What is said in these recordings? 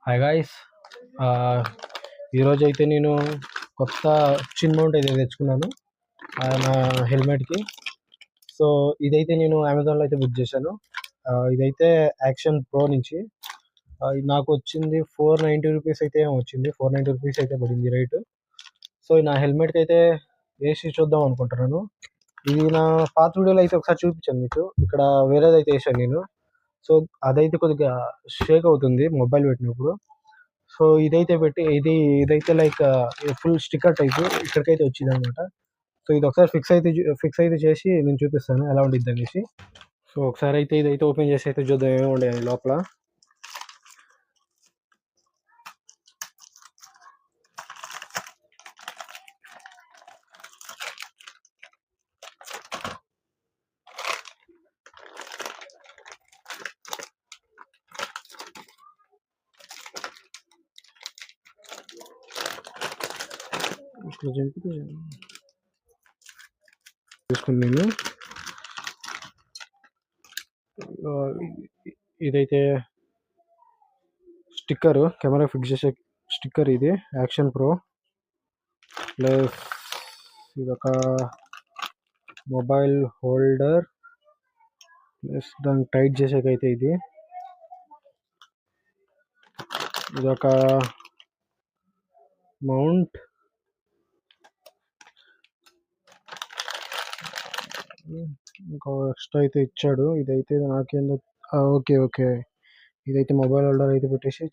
Hi guys. ఈరోజు అయితే నేను కొత్త చిన్ మౌంట్ అయితే తెచ్చుకున్నాను నా హెల్మెట్కి. సో ఇదైతే నేను అమెజాన్లో అయితే బుక్ చేశాను. ఇదైతే యాక్షన్ ప్రో నుంచి ఇది నాకు వచ్చింది ₹490 అయితే వచ్చింది. ₹490 అయితే పడింది రేటు. సో నా హెల్మెట్కి అయితే వేసి చూద్దాం అనుకుంటున్నాను. ఇది నా పాత వీడియోలో అయితే ఒకసారి చూపించాను మీకు. ఇక్కడ వేరేదైతే వేసాను నేను. సో అదైతే కొద్దిగా షేక్ అవుతుంది మొబైల్ పెట్టినప్పుడు. సో ఇదైతే లైక్ ఫుల్ స్టిక్కర్ టైప్ ఇక్కడికైతే వచ్చింది అనమాట. సో ఇది ఒకసారి ఫిక్స్ అయితే చేసి నేను చూపిస్తాను ఎలా ఉండిద్ది అనేసి. సో ఒకసారి అయితే ఇదైతే ఓపెన్ చేసి అయితే చూద్దాం ఏమి ఉండేది లోపల. తీసుకుని నేను ఇదైతే స్టిక్కర్, కెమెరా ఫిక్స్ చేసే స్టిక్కర్. ఇది యాక్షన్ ప్రో ప్లస్ ఇదొక మొబైల్ హోల్డర్ ప్లస్ దాన్ని టైట్ చేసేకైతే ఇదొక మౌంట్. ఇంకా ఎక్స్ట్రా అయితే ఇచ్చాడు. ఇదైతే నాకేందో ఓకే ఇదైతే మొబైల్ హోల్డర్ అయితే పెట్టేసి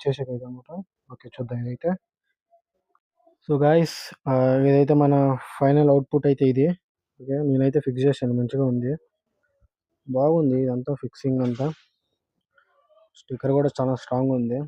చేసేకైతే అనమాట. ఓకే చూద్దాం ఇదైతే. సో గాయస్, ఇదైతే మన ఫైనల్ అవుట్పుట్ అయితే ఇది. ఓకే నేనైతే ఫిక్స్ చేశాను, మంచిగా ఉంది, బాగుంది ఇదంతా ఫిక్సింగ్ అంతా. స్టిక్కర్ కూడా చాలా స్ట్రాంగ్ ఉంది.